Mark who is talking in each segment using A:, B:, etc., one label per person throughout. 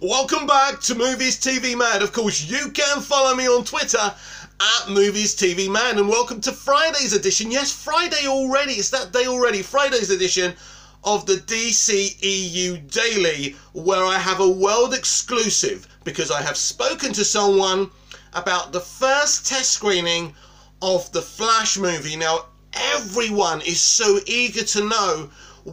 A: Welcome back to Movies TV Man. Of course, you can follow me on Twitter at Movies TV Man, and welcome to Friday's edition. Yes, Friday already. It's that day already. Friday's edition of the DCEU Daily, where I have a world exclusive because I have spoken to someone about the first test screening of the Flash movie. Now, everyone is so eager to know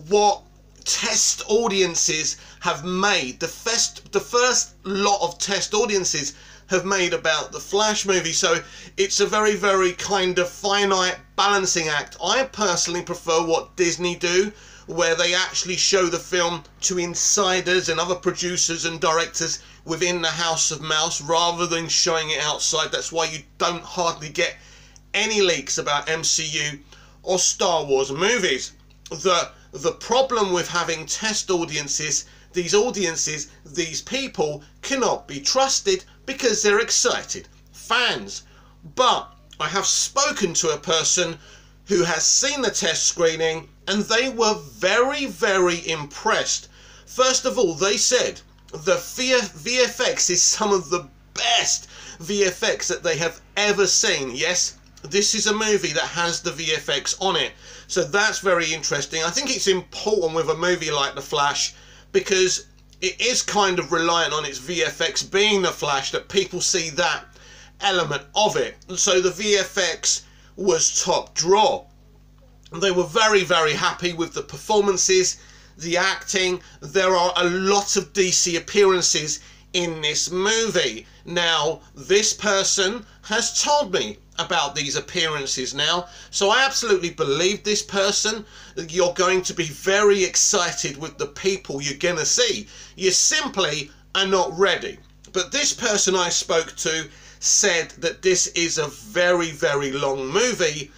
A: what test audiences have made. The first lot of test audiences have made about the Flash movie, so it's a very, very kind of finite balancing act. I personally prefer what Disney do, where they actually show the film to insiders and other producers and directors within the House of Mouse rather than showing it outside. That's why you don't hardly get any leaks about MCU or Star Wars movies. The problem with having test audiences, these people cannot be trusted because they're excited fans. But I have spoken to a person who has seen the test screening and they were very, very impressed. First of all, they said the VFX is some of the best VFX that they have ever seen. Yes, this is a movie that has the VFX on it. So that's very interesting. I think it's important with a movie like The Flash because it is kind of reliant on its VFX being The Flash, that people see that element of it. And so the VFX was top draw. They were very, very happy with the performances, the acting. There are a lot of DC appearances in this movie. Now, this person has told me about these appearances now, so I absolutely believe this person. You're going to be very excited with the people you're going to see. You simply are not ready. But this person I spoke to said that this is a very, very long movie,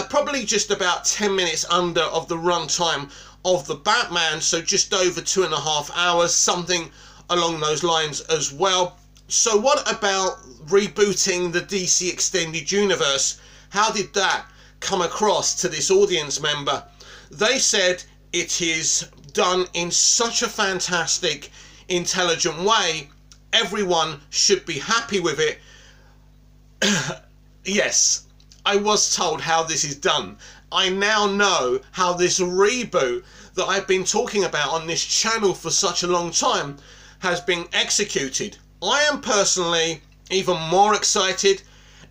A: probably just about 10 minutes under of the runtime of the Batman, so just over 2.5 hours, something along those lines as well. So what about rebooting the DC Extended Universe? How did that come across to this audience member? They said it is done in such a fantastic, intelligent way. Everyone should be happy with it. Yes, I was told how this is done. I now know how this reboot that I've been talking about on this channel for such a long time has been executed. I am personally even more excited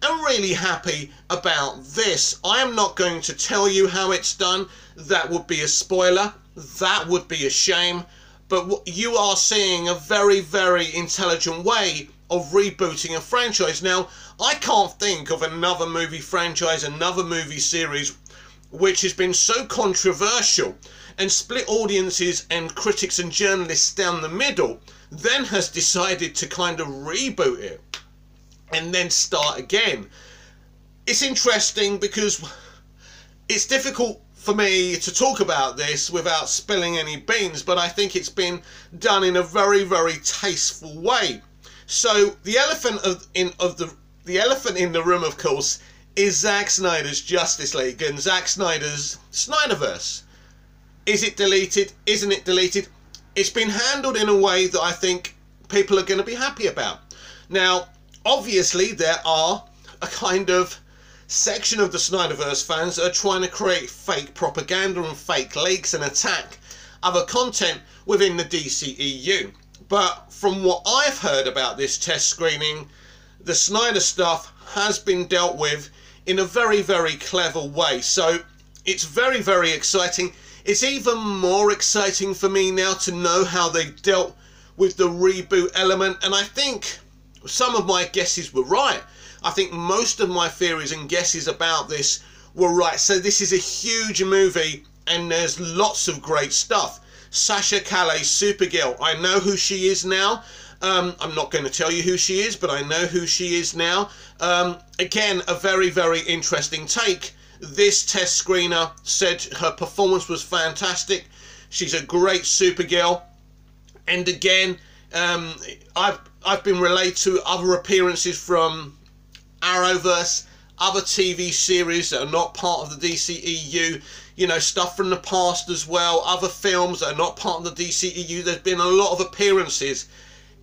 A: and really happy about this. I am not going to tell you how it's done. That would be a spoiler. That would be a shame. But you are seeing a very, very intelligent way of rebooting a franchise. Now, I can't think of another movie franchise, another movie series which has been so controversial and split audiences and critics and journalists down the middle, then has decided to kind of reboot it and then start again. It's interesting because it's difficult for me to talk about this without spilling any beans, but I think it's been done in a very, very tasteful way. So the elephant in the room, of course, is Zack Snyder's Justice League and Zack Snyder's Snyderverse. Is it deleted? Isn't it deleted? It's been handled in a way that I think people are going to be happy about. Now, obviously, there are a kind of section of the Snyderverse fans that are trying to create fake propaganda and fake leaks and attack other content within the DCEU. But from what I've heard about this test screening, the Snyder stuff has been dealt with in a very, very clever way. So it's very, very exciting. It's even more exciting for me now to know how they've dealt with the reboot element, and I think some of my guesses were right. I think most of my theories and guesses about this were right. So this is a huge movie and there's lots of great stuff. Sasha Calais, Supergirl, I know who she is now. I'm not going to tell you who she is, but I know who she is now. Again, a very, very interesting take. This test screener said her performance was fantastic. She's a great Supergirl. And again, I've been relayed to other appearances from Arrowverse, other TV series that are not part of the DCEU, you know, stuff from the past as well, other films that are not part of the DCEU. There's been a lot of appearances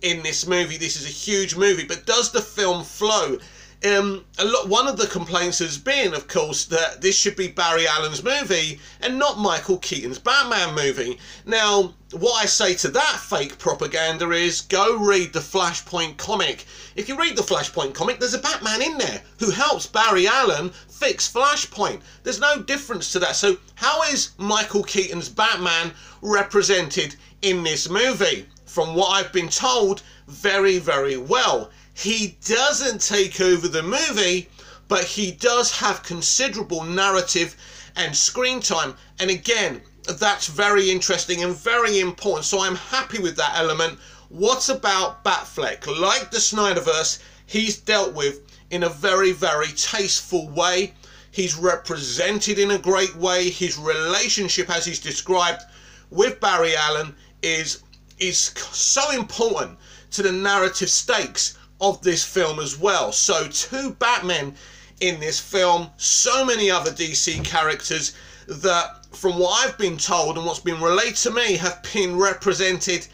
A: in this movie. This is a huge movie, but does the film flow? One of the complaints has been, of course, that this should be Barry Allen's movie and not Michael Keaton's Batman movie. Now, what I say to that fake propaganda is go read the Flashpoint comic. If you read the Flashpoint comic, there's a Batman in there who helps Barry Allen fix Flashpoint. There's no difference to that. So how is Michael Keaton's Batman represented in this movie? From what I've been told, very, very well. He doesn't take over the movie, but he does have considerable narrative and screen time. And again, that's very interesting and very important. So I'm happy with that element. What about Batfleck? Like the Snyderverse, he's dealt with in a very, very tasteful way. He's represented in a great way. His relationship, as he's described with Barry Allen, is so important to the narrative stakes of this film as well. So 2 Batmen in this film, so many other DC characters that, from what I've been told and what's been relayed to me, have been represented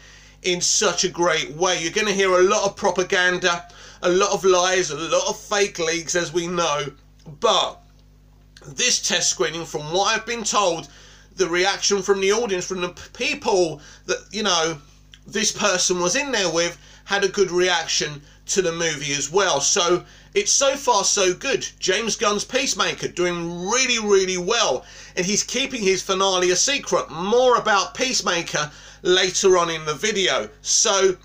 A: in such a great way. You're going to hear a lot of propaganda, a lot of lies, a lot of fake leaks, as we know, but this test screening, from what I've been told, the reaction from the audience, from the people that, you know, this person was in there with, had a good reaction to the movie as well. So it's so far so good. James Gunn's Peacemaker doing really, really well, and he's keeping his finale a secret. More about Peacemaker later on in the video. So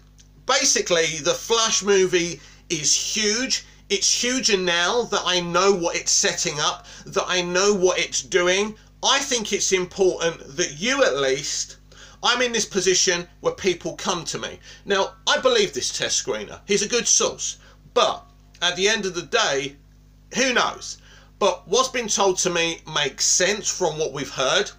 A: basically, the Flash movie is huge. It's huger now that I know what it's setting up, that I know what it's doing. I think it's important that you, at least, I'm in this position where people come to me. Now, I believe this test screener. He's a good source. But at the end of the day, who knows? But what's been told to me makes sense from what we've heard.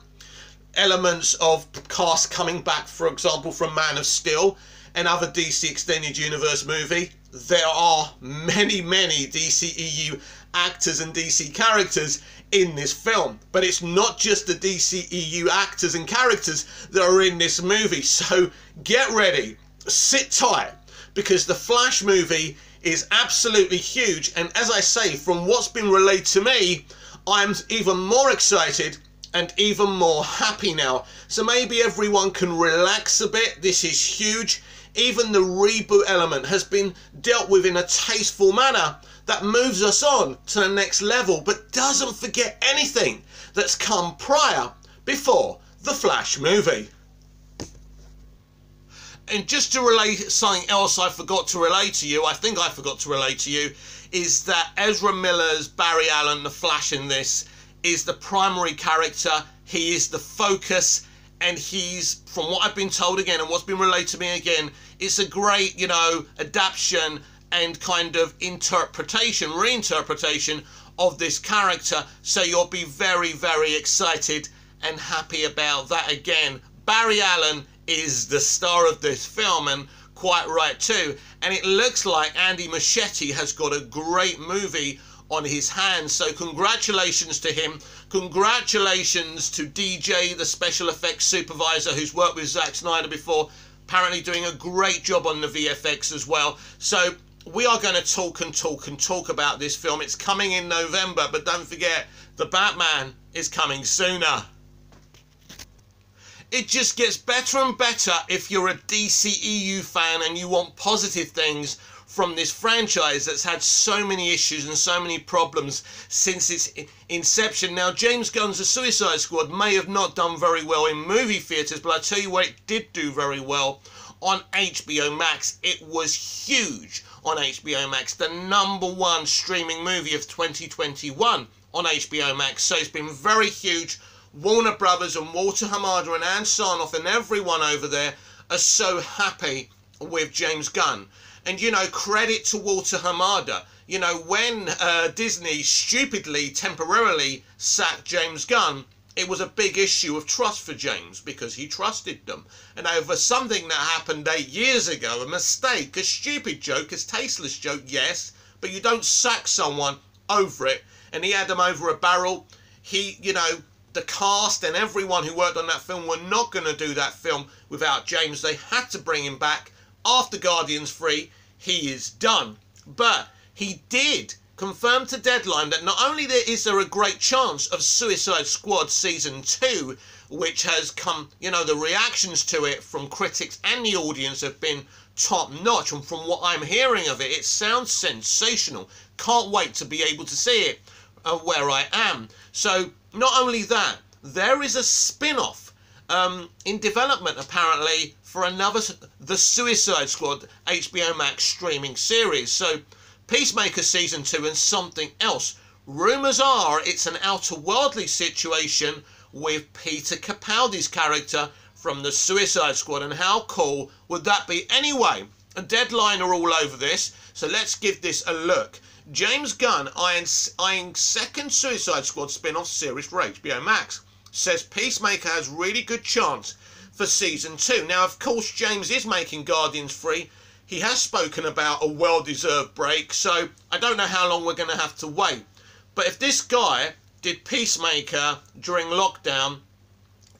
A: Elements of cast coming back, for example, from Man of Steel and other DC Extended Universe movie. There are many, many DCEU actors and DC characters in this film, but it's not just the DCEU actors and characters that are in this movie. So get ready, sit tight, because the Flash movie is absolutely huge. And as I say, from what's been relayed to me, I'm even more excited and even more happy now. So maybe everyone can relax a bit. This is huge. Even the reboot element has been dealt with in a tasteful manner that moves us on to the next level, but doesn't forget anything that's come prior, before the Flash movie. And just to relate something else I forgot to relay to you, I think I forgot to relay to you, is that Ezra Miller's Barry Allen, the Flash in this, is the primary character. He is the focus, and he's, from what I've been told again and what's been relayed to me again, it's a great, you know, adaptation and kind of interpretation, reinterpretation of this character. So you'll be very, very excited and happy about that again. Barry Allen is the star of this film, and quite right too. And it looks like Andy Muschietti has got a great movie on his hands. So congratulations to him. Congratulations to DJ, the special effects supervisor, who's worked with Zack Snyder before, apparently doing a great job on the VFX as well. So we are going to talk and talk and talk about this film. It's coming in November, but don't forget, the Batman is coming sooner. It just gets better and better if you're a DCEU fan and you want positive things from this franchise that's had so many issues and so many problems since its inception. Now, James Gunn's The Suicide Squad may have not done very well in movie theatres, but I tell you what, it did do very well on HBO Max. It was huge on HBO Max, the #1 streaming movie of 2021 on HBO Max. So it's been very huge. Warner Brothers and Walter Hamada and Ann Sarnoff and everyone over there are so happy with James Gunn. And, you know, credit to Walter Hamada. You know, when Disney stupidly, temporarily sacked James Gunn, it was a big issue of trust for James, because he trusted them. And over something that happened 8 years ago, a mistake, a stupid joke, a tasteless joke, yes, but you don't sack someone over it. And he had them over a barrel. He, you know, the cast and everyone who worked on that film were not going to do that film without James. They had to bring him back. after Guardians 3, he is done. But he did confirm to Deadline that not only is there a great chance of Suicide Squad Season 2, which has come, you know, the reactions to it from critics and the audience have been top notch, and from what I'm hearing of it, it sounds sensational. Can't wait to be able to see it where I am. So not only that, there is a spin-off in development apparently for another, the Suicide Squad HBO Max streaming series. So Peacemaker Season 2 and something else. Rumours are it's an outer-worldly situation with Peter Capaldi's character from the Suicide Squad, and how cool would that be? Anyway, a Deadline are all over this, so let's give this a look. James Gunn eyeing second Suicide Squad spin-off series for HBO Max. Says Peacemaker has really good chance for Season 2. Now, of course, James is making Guardians 3. He has spoken about a well-deserved break, so I don't know how long we're going to have to wait. But if this guy did Peacemaker during lockdown,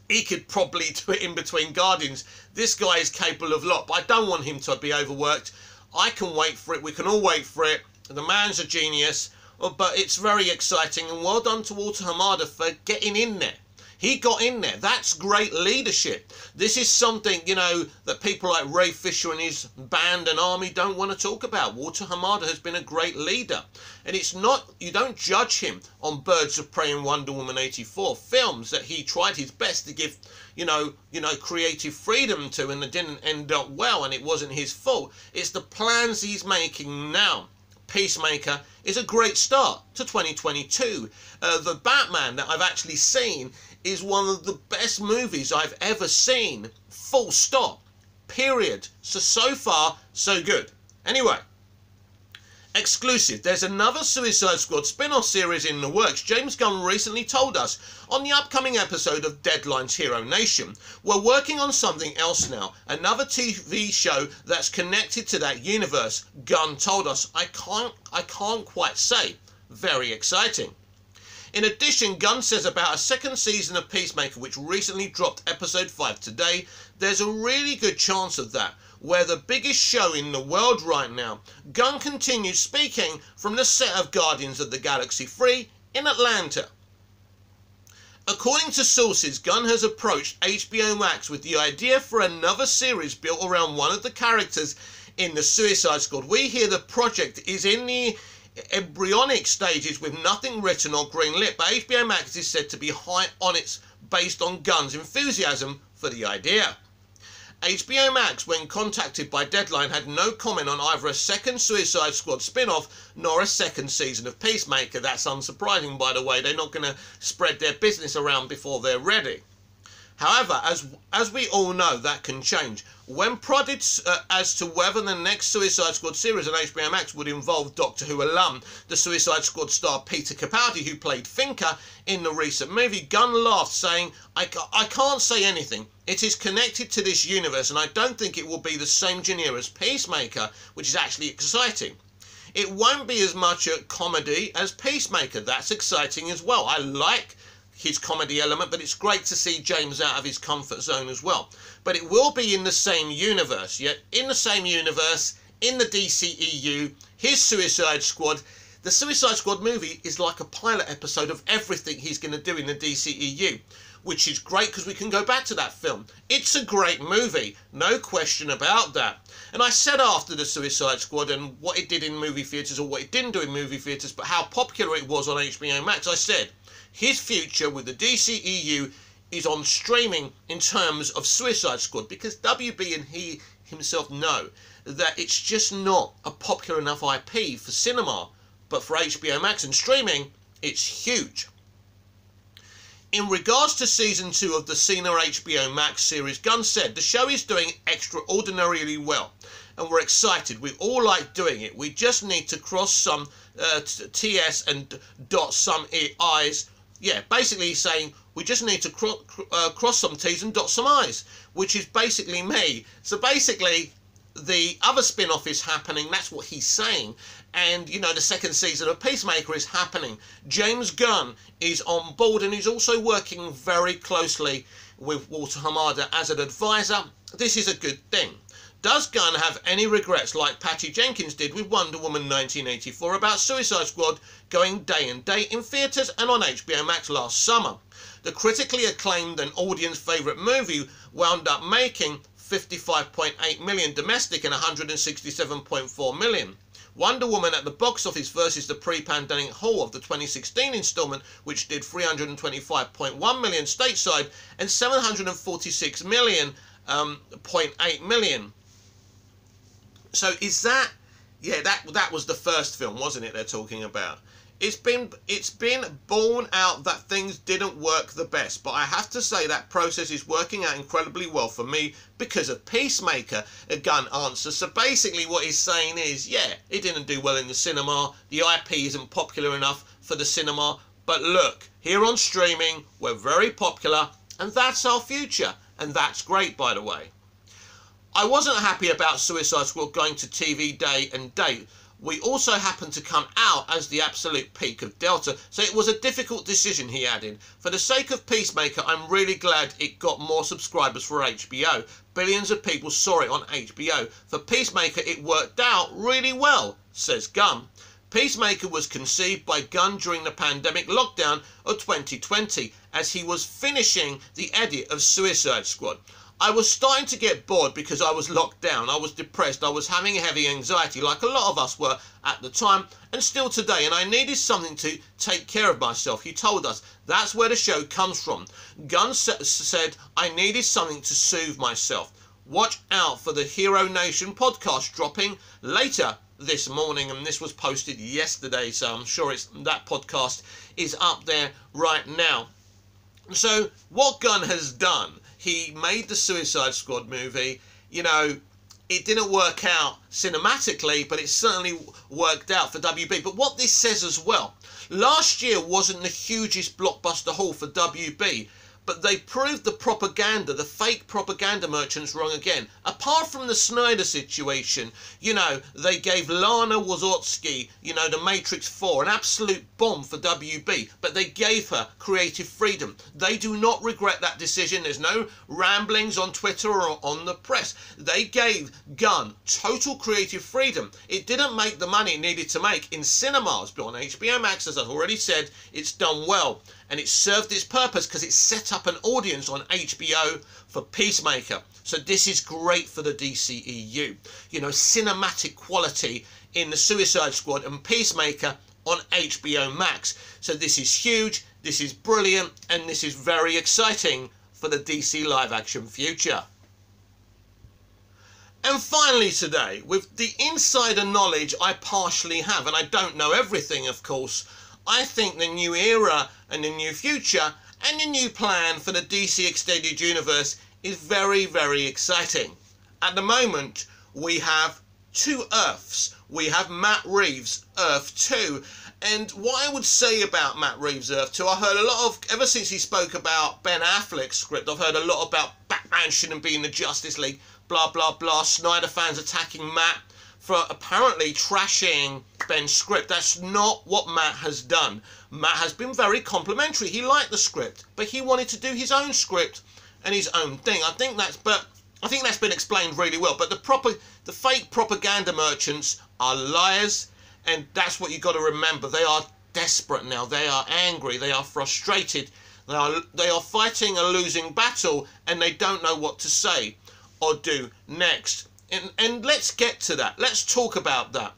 A: he could probably do it in between Guardians. This guy is capable of a lot, but I don't want him to be overworked. I can wait for it. We can all wait for it. The man's a genius, but it's very exciting, and well done to Walter Hamada for getting in there. He got in there. That's great leadership. This is something, you know, that people like Ray Fisher and his band and army don't want to talk about. Walter Hamada has been a great leader. And it's not, you don't judge him on Birds of Prey and Wonder Woman 84 films that he tried his best to give, you know, creative freedom to, and it didn't end up well, and it wasn't his fault. It's the plans he's making now. Peacemaker is a great start to 2022. The Batman that I've actually seen is one of the best movies I've ever seen. Full stop. Period. So far, so good. Anyway, exclusive. There's another Suicide Squad spin-off series in the works. James Gunn recently told us on the upcoming episode of Deadline's Hero Nation. We're working on something else now. Another TV show that's connected to that universe. Gunn told us. I can't quite say. Very exciting. In addition, Gunn says about a second season of Peacemaker, which recently dropped episode 5 today, there's a really good chance of that. We're the biggest show in the world right now. Gunn continues speaking from the set of Guardians of the Galaxy 3 in Atlanta. According to sources, Gunn has approached HBO Max with the idea for another series built around one of the characters in the Suicide Squad. We hear the project is in the embryonic stages with nothing written or greenlit, but HBO Max is said to be high on it based on Gunn's enthusiasm for the idea. HBO Max, when contacted by Deadline, had no comment on either a second Suicide Squad spin-off nor a second season of Peacemaker. That's unsurprising, by the way. They're not going to spread their business around before they're ready. However, as we all know, that can change. When prodded as to whether the next Suicide Squad series on HBO Max would involve Doctor Who alum, the Suicide Squad star Peter Capaldi, who played Finker in the recent movie, Gunn laughed, saying, I can't say anything. It is connected to this universe, and I don't think it will be the same genre as Peacemaker, which is actually exciting. It won't be as much a comedy as Peacemaker. That's exciting as well. I like his comedy element, but it's great to see James out of his comfort zone as well. But it will be in the same universe, yet in the same universe, in the DCEU, his Suicide Squad. The Suicide Squad movie is like a pilot episode of everything he's going to do in the DCEU, which is great because we can go back to that film. It's a great movie, no question about that. And I said after the Suicide Squad and what it did in movie theatres, or what it didn't do in movie theatres, but how popular it was on HBO Max, I said, his future with the DCEU is on streaming in terms of Suicide Squad, because WB and he himself know that it's just not a popular enough IP for cinema, but for HBO Max and streaming, it's huge. In regards to Season 2 of the Cena HBO Max series, Gunn said, the show is doing extraordinarily well, and we're excited. We all like doing it. We just need to cross some T's and dot some I's. Yeah, basically saying we just need to cross some T's and dot some I's, which is basically me. So basically, the other spin-off is happening. That's what he's saying. And, you know, the second season of Peacemaker is happening. James Gunn is on board, and he's also working very closely with Walter Hamada as an advisor. This is a good thing. Does Gunn have any regrets like Patty Jenkins did with Wonder Woman 1984 about Suicide Squad going day and date in theatres and on HBO Max last summer? The critically acclaimed and audience favourite movie wound up making 55.8 million domestic and 167.4 million. Wonder Woman at the box office versus the pre-pandemic haul of the 2016 instalment, which did 325.1 million stateside and 746 million, 0.8 million. So is that, yeah, that was the first film, wasn't it, they're talking about? It's been borne out that things didn't work the best, but I have to say that process is working out incredibly well for me because of Peacemaker, a Gunn answer. So basically what he's saying is, yeah, it didn't do well in the cinema, the IP isn't popular enough for the cinema, but look, here on streaming, we're very popular, and that's our future, and that's great, by the way. I wasn't happy about Suicide Squad going to TV day and date. We also happened to come out as the absolute peak of Delta, so it was a difficult decision, he added. For the sake of Peacemaker, I'm really glad it got more subscribers for HBO. Billions of people saw it on HBO. For Peacemaker, it worked out really well, says Gunn. Peacemaker was conceived by Gunn during the pandemic lockdown of 2020, as he was finishing the edit of Suicide Squad. I was starting to get bored because I was locked down, I was depressed, I was having heavy anxiety like a lot of us were at the time and still today, and I needed something to take care of myself, he told us. That's where the show comes from. Gunn said, I needed something to soothe myself. Watch out for the Hero Nation podcast dropping later this morning, and this was posted yesterday, so I'm sure that podcast is up there right now. So what Gunn has done, he made the Suicide Squad movie. You know, it didn't work out cinematically, but it certainly worked out for WB. But what this says as well, last year wasn't the hugest blockbuster haul for WB, but they proved the propaganda, the fake propaganda merchants wrong again. Apart from the Snyder situation, you know, they gave Lana Wazowski, you know, The Matrix 4, an absolute bomb for WB, but they gave her creative freedom. They do not regret that decision. There's no ramblings on Twitter or on the press. They gave Gunn total creative freedom. It didn't make the money it needed to make in cinemas, but on HBO Max, as I've already said, it's done well. And it served its purpose because it set up an audience on HBO for Peacemaker. So this is great for the DCEU. You know, cinematic quality in the Suicide Squad and Peacemaker on HBO Max. So this is huge, this is brilliant, and this is very exciting for the DC live action future. And finally today, with the insider knowledge I partially have, and I don't know everything of course, I think the new era and the new future and the new plan for the DC Extended Universe is very, very exciting. At the moment, we have two Earths. We have Matt Reeves' Earth 2. And what I would say about Matt Reeves' Earth 2, I heard a lot of, ever since he spoke about Ben Affleck's script, I've heard a lot about Batman shouldn't be in the Justice League, blah, blah, blah, Snyder fans attacking Matt for apparently trashing Ben's script. That's not what Matt has done. Matt has been very complimentary. He liked the script, but he wanted to do his own script and his own thing. I think that's been explained really well. But the fake propaganda merchants are liars, and that's what you got to remember. They are desperate now. They are angry. They are frustrated. They are fighting a losing battle, and they don't know what to say or do next. And let's get to that. Let's talk about that.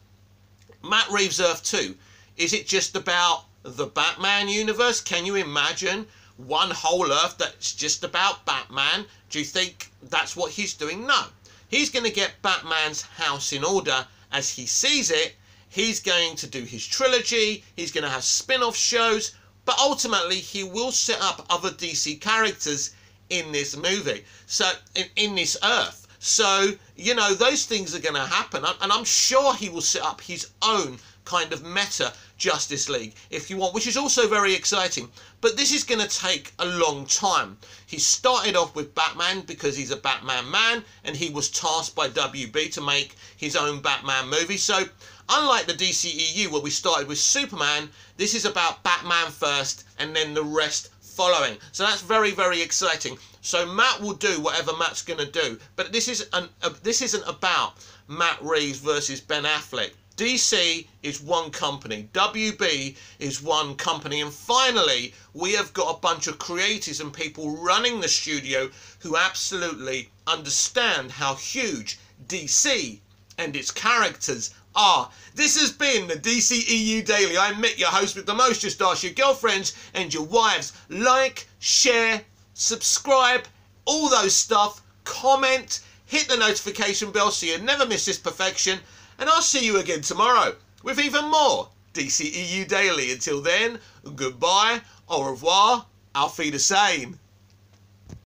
A: Matt Reeves' Earth 2. Is it just about the Batman universe? Can you imagine one whole Earth that's just about Batman? Do you think that's what he's doing? No. He's going to get Batman's house in order as he sees it. He's going to do his trilogy. He's going to have spin-off shows. But ultimately, he will set up other DC characters in this movie. So, in this Earth. So, you know, those things are going to happen. And I'm sure he will set up his own kind of meta Justice League, if you want, which is also very exciting. But this is going to take a long time. He started off with Batman because he's a Batman man, and he was tasked by WB to make his own Batman movie. So, unlike the DCEU, where we started with Superman, this is about Batman first, and then the rest following. So that's very, very exciting. So Matt will do whatever Matt's going to do. But this isn't about Matt Reeves versus Ben Affleck. DC is one company. WB is one company. And finally, we have got a bunch of creators and people running the studio who absolutely understand how huge DC and its characters are. This has been the DCEU Daily. I'm Mick, your host with the most. Just ask your girlfriends and your wives. Like, share, subscribe, all those stuff. Comment, hit the notification bell so you never miss this perfection. And I'll see you again tomorrow with even more DCEU Daily. Until then, goodbye, au revoir, auf Wiedersehen.